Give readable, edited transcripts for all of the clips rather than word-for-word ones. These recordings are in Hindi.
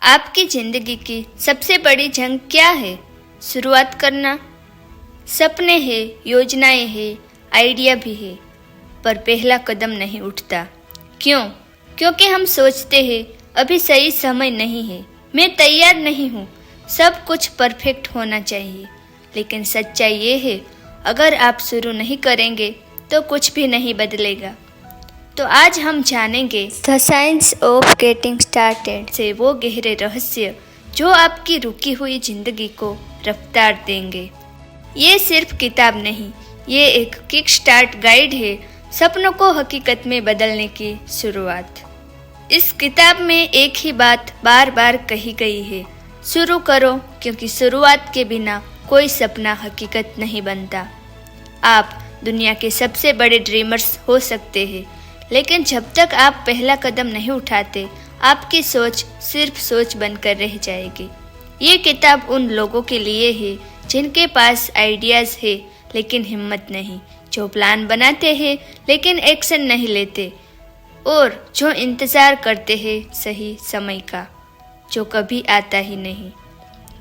आपकी जिंदगी की सबसे बड़ी जंग क्या है? शुरुआत करना। सपने हैं, योजनाएं हैं, आइडिया भी है, पर पहला कदम नहीं उठता। क्यों? क्योंकि हम सोचते हैं अभी सही समय नहीं है, मैं तैयार नहीं हूँ, सब कुछ परफेक्ट होना चाहिए। लेकिन सच्चाई ये है, अगर आप शुरू नहीं करेंगे तो कुछ भी नहीं बदलेगा। तो आज हम जानेंगे the science of getting started से वो गहरे रहस्य जो आपकी रुकी हुई जिंदगी को रफ्तार देंगे। ये सिर्फ किताब नहीं, ये एक किक स्टार्ट गाइड है, सपनों को हकीकत में बदलने की शुरुआत। इस किताब में एक ही बात बार बार कही गई है, शुरू करो, क्योंकि शुरुआत के बिना कोई सपना हकीकत नहीं बनता। आप दुनिया के सबसे बड़े ड्रीमर्स हो सकते हैं, लेकिन जब तक आप पहला कदम नहीं उठाते, आपकी सोच सिर्फ सोच बनकर रह जाएगी। ये किताब उन लोगों के लिए है जिनके पास आइडियाज़ है लेकिन हिम्मत नहीं, जो प्लान बनाते हैं लेकिन एक्शन नहीं लेते, और जो इंतज़ार करते हैं सही समय का, जो कभी आता ही नहीं।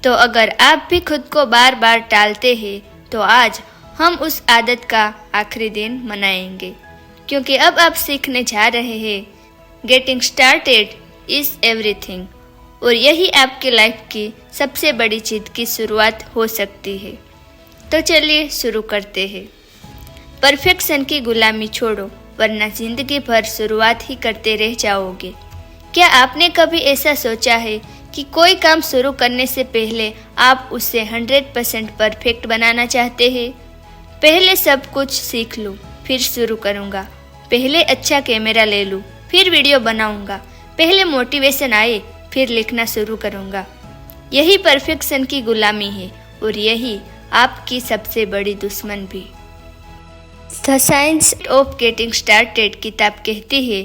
तो अगर आप भी खुद को बार बार टालते हैं, तो आज हम उस आदत का आखिरी दिन मनाएंगे, क्योंकि अब आप सीखने जा रहे हैं गेटिंग स्टार्टेड इज़ एवरीथिंग, और यही आपकी लाइफ की सबसे बड़ी जीत की शुरुआत हो सकती है। तो चलिए शुरू करते हैं। परफेक्शन की गुलामी छोड़ो, वरना जिंदगी भर शुरुआत ही करते रह जाओगे। क्या आपने कभी ऐसा सोचा है कि कोई काम शुरू करने से पहले आप उसे 100% परफेक्ट बनाना चाहते हैं? पहले सब कुछ सीख लूँ, फिर शुरू करूँगा। पहले अच्छा कैमरा ले लूँ, फिर वीडियो बनाऊँगा। पहले मोटिवेशन आए, फिर लिखना शुरू करूँगा। यही परफेक्शन की गुलामी है, और यही आपकी सबसे बड़ी दुश्मन भी। The science of getting started किताब कहती है,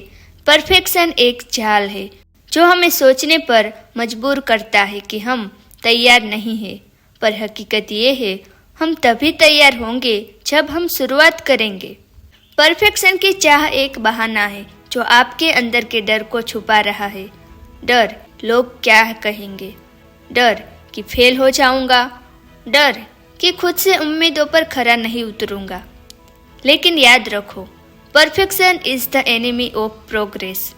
परफेक्शन एक जाल है जो हमें सोचने पर मजबूर करता है कि हम तैयार नहीं हैं, पर हकीकत ये है, हम तभी तैयार होंगे जब हम शुरुआत करेंगे। परफेक्शन की चाह एक बहाना है जो आपके अंदर के डर को छुपा रहा है। डर लोग क्या कहेंगे, डर कि फेल हो जाऊंगा, डर कि खुद से उम्मीदों पर खरा नहीं उतरूंगा। लेकिन याद रखो, perfection is the enemy of progress.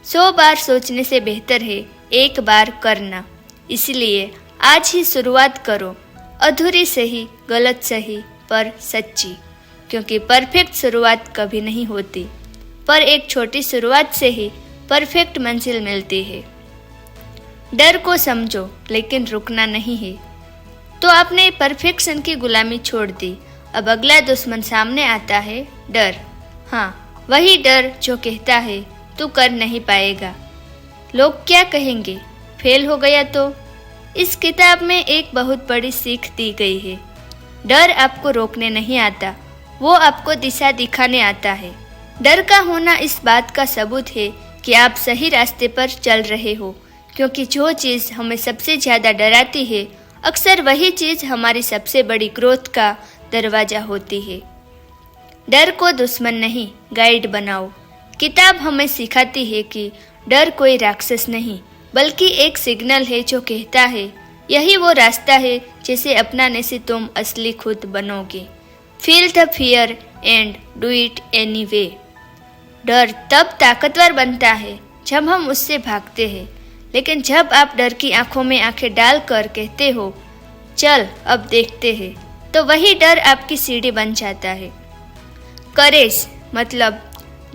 100 बार सोचने से बेहतर है एक बार करना। इसलिए आज ही शुरुआत करो, अधूरी सही, गलत सही, पर सच्ची, क्योंकि परफेक्ट शुरुआत कभी नहीं होती, पर एक छोटी शुरुआत से ही परफेक्ट मंजिल मिलती है। डर को समझो, लेकिन रुकना नहीं है। तो आपने परफेक्शन की गुलामी छोड़ दी, अब अगला दुश्मन सामने आता है, डर। हाँ, वही डर जो कहता है तू कर नहीं पाएगा, लोग क्या कहेंगे, फेल हो गया तो। इस किताब में एक बहुत बड़ी सीख दी गई है, डर आपको रोकने नहीं आता, वो आपको दिशा दिखाने आता है। डर का होना इस बात का सबूत है कि आप सही रास्ते पर चल रहे हो, क्योंकि जो चीज़ हमें सबसे ज़्यादा डराती है, अक्सर वही चीज़ हमारी सबसे बड़ी ग्रोथ का दरवाज़ा होती है। डर को दुश्मन नहीं, गाइड बनाओ। किताब हमें सिखाती है कि डर कोई राक्षस नहीं, बल्कि एक सिग्नल है जो कहता है यही वो रास्ता है जिसे अपनाने से तुम असली खुद बनोगे। Feel the fear and do it anyway. डर तब ताकतवर बनता है जब हम उससे भागते हैं, लेकिन जब आप डर की आंखों में आंखें डालकर कहते हो चल अब देखते हैं, तो वही डर आपकी सीढ़ी बन जाता है। करेज मतलब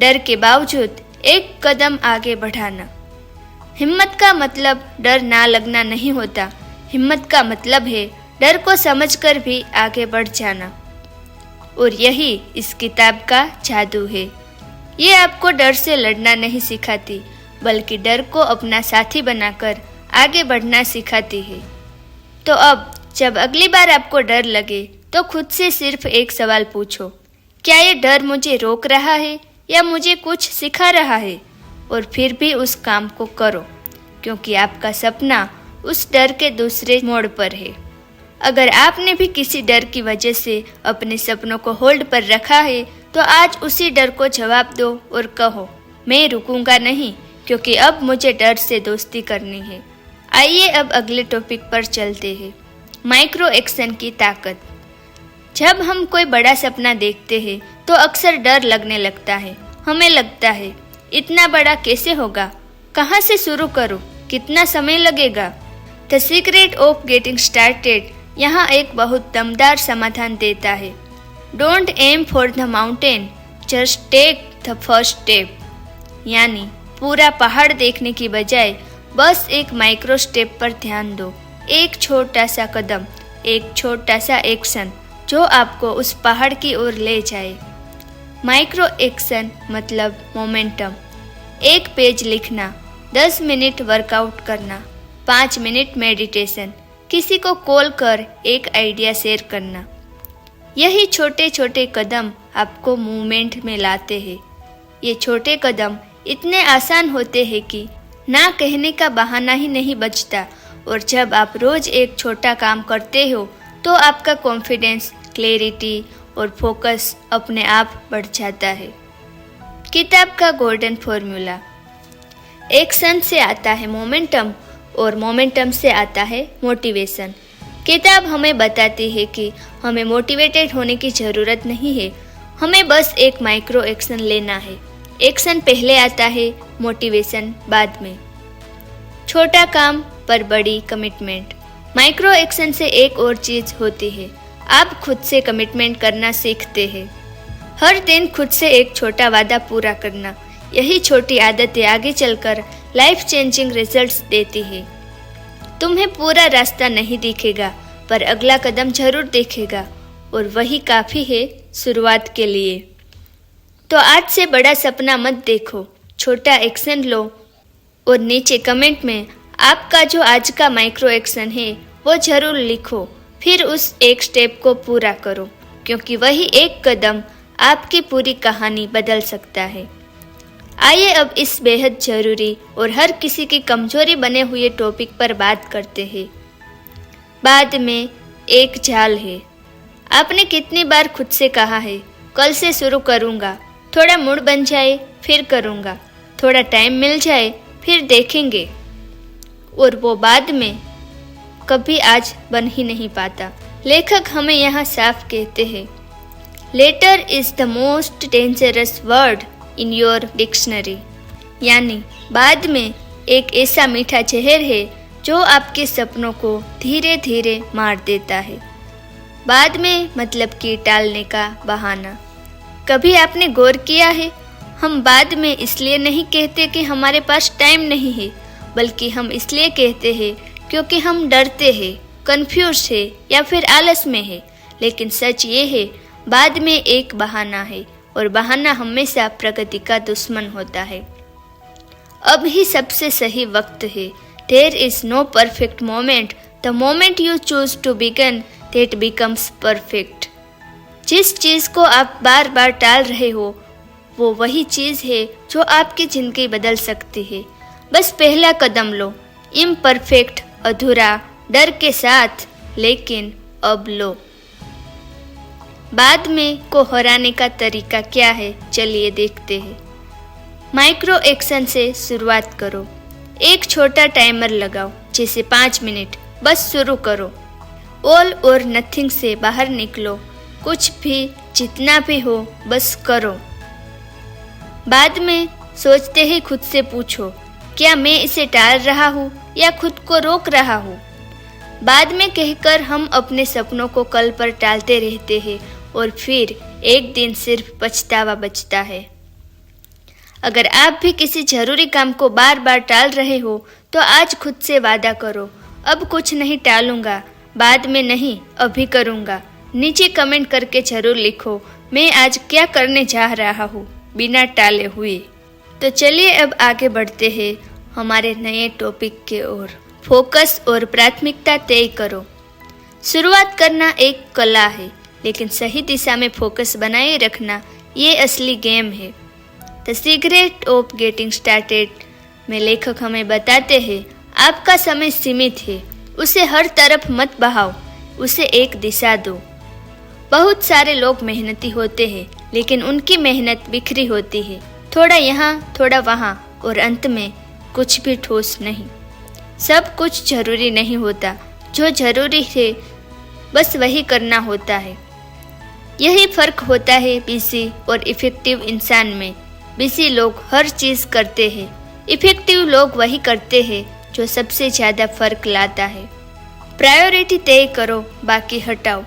डर के बावजूद एक कदम आगे बढ़ाना। हिम्मत का मतलब डर ना लगना नहीं होता, हिम्मत का मतलब है डर को समझकर भी आगे बढ़ जाना। और यही इस किताब का जादू है। ये आपको डर से लड़ना नहीं सिखाती, बल्कि डर को अपना साथी बनाकर आगे बढ़ना सिखाती है। तो अब जब अगली बार आपको डर लगे, तो खुद से सिर्फ एक सवाल पूछो, क्या ये डर मुझे रोक रहा है या मुझे कुछ सिखा रहा है? और फिर भी उस काम को करो, क्योंकि आपका सपना उस डर के दूसरे मोड़ पर है। अगर आपने भी किसी डर की वजह से अपने सपनों को होल्ड पर रखा है, तो आज उसी डर को जवाब दो और कहो, मैं रुकूंगा नहीं, क्योंकि अब मुझे डर से दोस्ती करनी है। आइए अब अगले टॉपिक पर चलते हैं, माइक्रो एक्शन की ताकत। जब हम कोई बड़ा सपना देखते हैं तो अक्सर डर लगने लगता है। हमें लगता है इतना बड़ा कैसे होगा, कहाँ से शुरू करूँ, कितना समय लगेगा। The secret of getting started यहाँ एक बहुत दमदार समाधान देता है। Don't aim for the mountain, just take the first step. यानी पूरा पहाड़ देखने की बजाय बस एक माइक्रो स्टेप पर ध्यान दो। एक छोटा सा कदम, एक छोटा सा एक्शन जो आपको उस पहाड़ की ओर ले जाए। माइक्रो एक्शन मतलब मोमेंटम। एक पेज लिखना, 10 मिनट वर्कआउट करना, 5 मिनट मेडिटेशन, किसी को कॉल कर एक आइडिया शेयर करना। यही छोटे छोटे कदम आपको मूवमेंट में लाते हैं। ये छोटे कदम इतने आसान होते हैं कि ना कहने का बहाना ही नहीं बचता। और जब आप रोज एक छोटा काम करते हो तो आपका कॉन्फिडेंस, क्लैरिटी और फोकस अपने आप बढ़ जाता है। किताब का गोल्डन फॉर्मूला। एक्शन से आता है मोमेंटम और मोमेंटम से आता है मोटिवेशन। किताब हमें बताती है कि हमें मोटिवेटेड होने की ज़रूरत नहीं है, हमें बस एक माइक्रो एक्शन लेना है। एक्शन पहले आता है, मोटिवेशन बाद में। छोटा काम पर बड़ी कमिटमेंट। माइक्रो एक्शन से एक और चीज़ होती है, आप खुद से कमिटमेंट करना सीखते हैं। हर दिन खुद से एक छोटा वादा पूरा करना। यही छोटी आदतें आगे चलकर लाइफ चेंजिंग रिजल्ट्स देती है। तुम्हें पूरा रास्ता नहीं दिखेगा पर अगला कदम जरूर दिखेगा और वही काफ़ी है शुरुआत के लिए। तो आज से बड़ा सपना मत देखो, छोटा एक्शन लो और नीचे कमेंट में आपका जो आज का माइक्रो एक्शन है वो जरूर लिखो। फिर उस एक स्टेप को पूरा करो, क्योंकि वही एक कदम आपकी पूरी कहानी बदल सकता है। आइए अब इस बेहद ज़रूरी और हर किसी की कमजोरी बने हुए टॉपिक पर बात करते हैं। बाद में एक जाल है। आपने कितनी बार खुद से कहा है कल से शुरू करूँगा, थोड़ा मूड बन जाए फिर करूँगा, थोड़ा टाइम मिल जाए फिर देखेंगे, और वो बाद में कभी आज बन ही नहीं पाता। लेखक हमें यहाँ साफ कहते हैं, later is the most dangerous word in your dictionary. यानी बाद में एक ऐसा मीठा जहर है जो आपके सपनों को धीरे धीरे मार देता है। बाद में मतलब कि टालने का बहाना। कभी आपने गौर किया है, हम बाद में इसलिए नहीं कहते कि हमारे पास टाइम नहीं है, बल्कि हम इसलिए कहते हैं क्योंकि हम डरते हैं, कंफ्यूज है या फिर आलस में है। लेकिन सच ये है, बाद में एक बहाना है और बहाना हमेशा प्रगति का दुश्मन होता है। अब ही सबसे सही वक्त है। There is no perfect moment, the moment you choose to begin that becomes perfect. जिस चीज़ को आप बार बार टाल रहे हो वो वही चीज़ है जो आपकी ज़िंदगी बदल सकती है। बस पहला कदम लो, इम्परफेक्ट, अधूरा, डर के साथ, लेकिन अब लो। बाद में को हराने का तरीका क्या है, चलिए देखते हैं। माइक्रो एक्शन से शुरुआत करो। एक छोटा टाइमर लगाओ, जैसे 5 मिनट, बस शुरू करो। ऑल और नथिंग से बाहर निकलो, कुछ भी जितना भी हो बस करो। बाद में सोचते ही खुद से पूछो, क्या मैं इसे टाल रहा हूँ या खुद को रोक रहा हूँ। बाद में कहकर हम अपने सपनों को कल पर टालते रहते हैं और फिर एक दिन सिर्फ पछतावा बचता है। अगर आप भी किसी जरूरी काम को बार बार टाल रहे हो तो आज खुद से वादा करो, अब कुछ नहीं टालूंगा, बाद में नहीं अभी करूँगा। नीचे कमेंट करके जरूर लिखो, मैं आज क्या करने जा रहा हूँ बिना टाले हुए। तो चलिए अब आगे बढ़ते हैं हमारे नए टॉपिक के ओर। फोकस और प्राथमिकता तय करो। शुरुआत करना एक कला है, लेकिन सही दिशा में फोकस बनाए रखना ये असली गेम है। The secret of getting started में लेखक हमें बताते हैं, आपका समय सीमित है, उसे हर तरफ मत बहाओ, उसे एक दिशा दो। बहुत सारे लोग मेहनती होते हैं, लेकिन उनकी मेहनत बिखरी होती है, थोड़ा यहाँ थोड़ा वहाँ, और अंत में कुछ भी ठोस नहीं। सब कुछ जरूरी नहीं होता, जो जरूरी है बस वही करना होता है। यही फर्क होता है बिजी और इफेक्टिव इंसान में। बिजी लोग हर चीज़ करते हैं, इफेक्टिव लोग वही करते हैं जो सबसे ज़्यादा फर्क लाता है। प्रायोरिटी तय करो, बाकी हटाओ।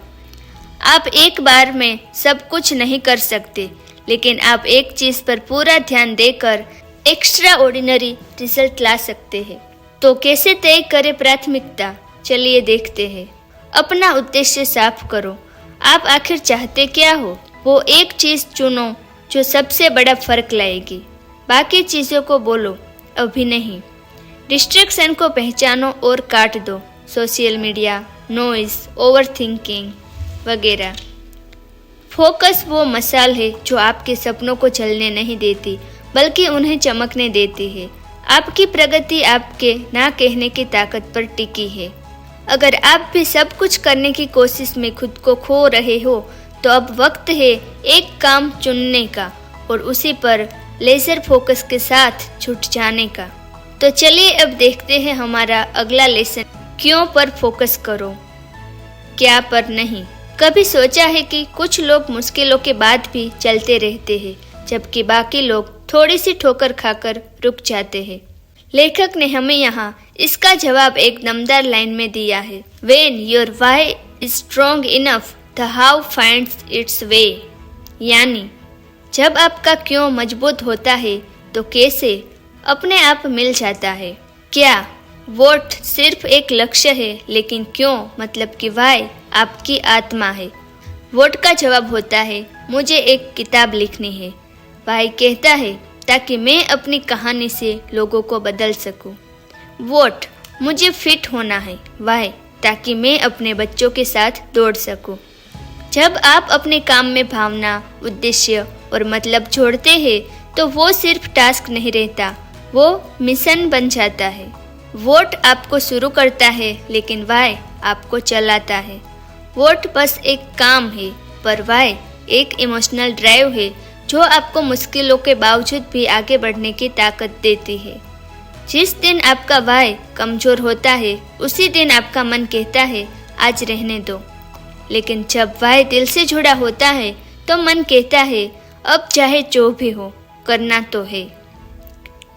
आप एक बार में सब कुछ नहीं कर सकते, लेकिन आप एक चीज़ पर पूरा ध्यान देकर एक्स्ट्रा ऑर्डिनरी रिजल्ट ला सकते हैं। तो कैसे तय करें प्राथमिकता? चलिए देखते हैं। अपना उद्देश्य साफ करो। आप आखिर चाहते क्या हो? वो एक चीज़ चुनो जो सबसे बड़ा फर्क लाएगी। बाकी चीज़ों को बोलो अभी नहीं। डिस्ट्रैक्शन को पहचानो और काट दो। सोशल मीडिया, नॉइज़, ओवरथिंकिंग वगैरह। फोकस वो मसाल है जो आपके सपनों को जलने नहीं देती, बल्कि उन्हें चमकने देती है। आपकी प्रगति आपके ना कहने की ताकत पर टिकी है। अगर आप भी सब कुछ करने की कोशिश में खुद को खो रहे हो, तो अब वक्त है एक काम चुनने का और उसी पर लेजर फोकस के साथ छूट जाने का। तो चलिए अब देखते हैं हमारा अगला लेसन। क्यों पर फोकस करो, क्या पर नहीं। कभी सोचा है कि कुछ लोग मुश्किलों के बाद भी चलते रहते हैं, जबकि बाकी लोग थोड़ी सी ठोकर खाकर रुक जाते हैं। लेखक ने हमें यहाँ इसका जवाब एक दमदार लाइन में दिया है। When your why is strong enough, the how finds its way। यानी जब आपका क्यों मजबूत होता है तो कैसे अपने आप मिल जाता है। क्या वोट सिर्फ एक लक्ष्य है, लेकिन क्यों मतलब कि वाई आपकी आत्मा है। वोट का जवाब होता है मुझे एक किताब लिखनी है। वाई कहता है ताकि मैं अपनी कहानी से लोगों को बदल सकूं। वोट मुझे फिट होना है। वाई ताकि मैं अपने बच्चों के साथ दौड़ सकूं। जब आप अपने काम में भावना, उद्देश्य और मतलब जोड़ते हैं तो वो सिर्फ टास्क नहीं रहता, वो मिशन बन जाता है। वोट आपको शुरू करता है, लेकिन वाई आपको चलाता है। वोट बस एक काम है, पर वाई एक इमोशनल ड्राइव है जो आपको मुश्किलों के बावजूद भी आगे बढ़ने की ताकत देती है। जिस दिन आपका वाई कमजोर होता है, उसी दिन आपका मन कहता है आज रहने दो। लेकिन जब वाई दिल से जुड़ा होता है तो मन कहता है अब चाहे जो भी हो करना तो है।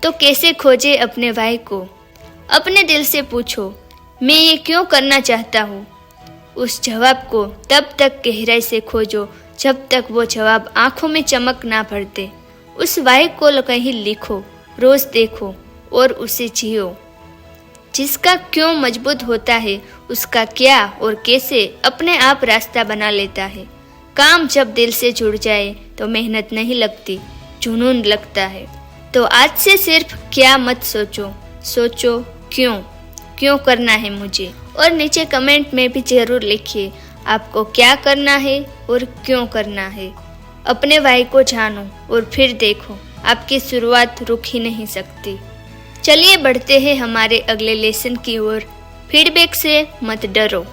तो कैसे खोजे अपने वाई को? अपने दिल से पूछो, मैं ये क्यों करना चाहता हूँ। उस जवाब को तब तक गहराई से खोजो जब तक वो जवाब आंखों में चमक ना भरते। उस वाई को कहीं लिखो, रोज देखो और उसे जियो। जिसका क्यों मजबूत होता है, उसका क्या और कैसे अपने आप रास्ता बना लेता है। काम जब दिल से जुड़ जाए तो मेहनत नहीं लगती, जुनून लगता है। तो आज से सिर्फ क्या मत सोचो, सोचो क्यों करना है मुझे। और नीचे कमेंट में भी जरूर लिखिए आपको क्या करना है और क्यों करना है। अपने वाई को जानो और फिर देखो आपकी शुरुआत रुक ही नहीं सकती। चलिए बढ़ते हैं हमारे अगले लेसन की ओर। फीडबैक से मत डरो।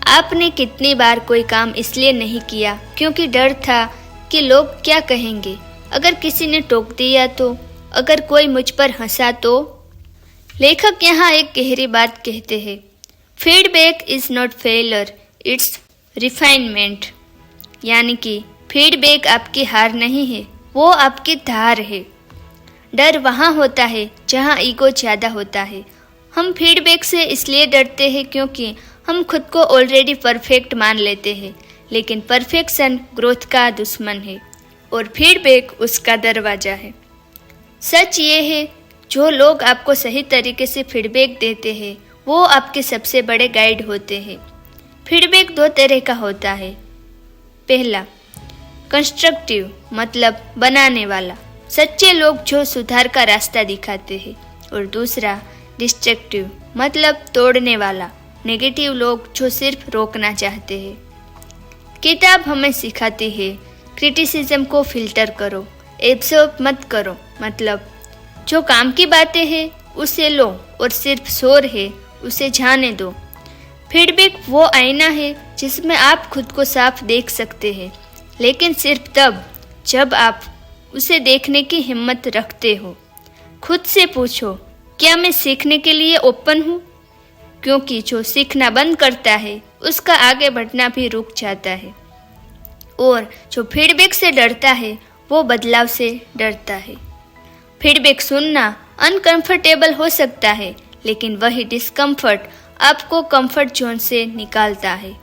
आपने कितनी बार कोई काम इसलिए नहीं किया क्योंकि डर था कि लोग क्या कहेंगे, अगर किसी ने टोक दिया तो, अगर कोई मुझ पर हंसा तो। लेखक यहाँ एक गहरी बात कहते हैं, feedback is not failure, it's refinement. यानी कि फीडबैक आपकी हार नहीं है, वो आपकी धार है। डर वहाँ होता है जहाँ ईगो ज़्यादा होता है। हम फीडबैक से इसलिए डरते हैं क्योंकि हम खुद को ऑलरेडी परफेक्ट मान लेते हैं, लेकिन परफेक्शन ग्रोथ का दुश्मन है और फीडबैक उसका दरवाज़ा है। सच ये है, जो लोग आपको सही तरीके से फीडबैक देते हैं वो आपके सबसे बड़े गाइड होते हैं। फीडबैक दो तरह का होता है। पहला, कंस्ट्रक्टिव मतलब बनाने वाला, सच्चे लोग जो सुधार का रास्ता दिखाते हैं। और दूसरा, डिस्ट्रक्टिव मतलब तोड़ने वाला, नेगेटिव लोग जो सिर्फ रोकना चाहते हैं। किताब हमें सिखाती है क्रिटिसिज्म को फिल्टर करो, एब्जॉर्ब मत करो। मतलब जो काम की बातें हैं उसे लो और सिर्फ शोर है उसे जाने दो। फीडबैक वो आईना है जिसमें आप खुद को साफ देख सकते हैं, लेकिन सिर्फ तब जब आप उसे देखने की हिम्मत रखते हो। खुद से पूछो, क्या मैं सीखने के लिए ओपन हूँ? क्योंकि जो सीखना बंद करता है उसका आगे बढ़ना भी रुक जाता है। और जो फीडबैक से डरता है वो बदलाव से डरता है। फीडबैक सुनना अनकंफर्टेबल हो सकता है, लेकिन वही डिस्कम्फर्ट आपको कंफर्ट जोन से निकालता है।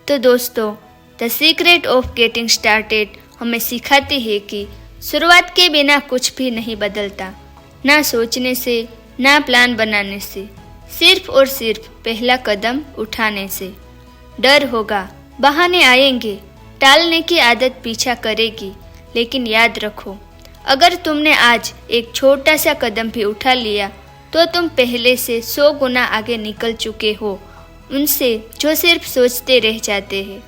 तो दोस्तों, the secret of getting started हमें सिखाती है कि शुरुआत के बिना कुछ भी नहीं बदलता, ना सोचने से, ना प्लान बनाने से, सिर्फ और सिर्फ पहला कदम उठाने से। डर होगा, बहाने आएंगे, टालने की आदत पीछा करेगी, लेकिन याद रखो, अगर तुमने आज एक छोटा सा कदम भी उठा लिया तो तुम पहले से 100 गुना आगे निकल चुके हो उनसे जो सिर्फ सोचते रह जाते हैं।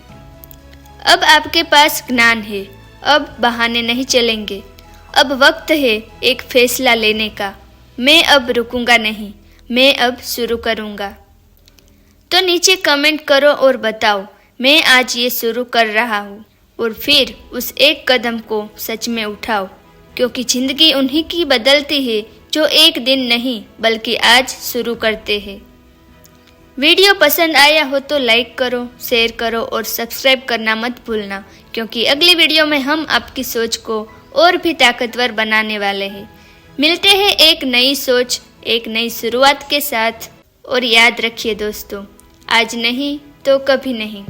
अब आपके पास ज्ञान है, अब बहाने नहीं चलेंगे। अब वक्त है एक फैसला लेने का। मैं अब रुकूंगा नहीं, मैं अब शुरू करूंगा। तो नीचे कमेंट करो और बताओ, मैं आज ये शुरू कर रहा हूँ। और फिर उस एक कदम को सच में उठाओ, क्योंकि जिंदगी उन्हीं की बदलती है जो एक दिन नहीं बल्कि आज शुरू करते हैं। वीडियो पसंद आया हो तो लाइक करो, शेयर करो और सब्सक्राइब करना मत भूलना, क्योंकि अगली वीडियो में हम आपकी सोच को और भी ताकतवर बनाने वाले हैं। मिलते हैं एक नई सोच, एक नई शुरुआत के साथ। और याद रखिए दोस्तों, आज नहीं तो कभी नहीं।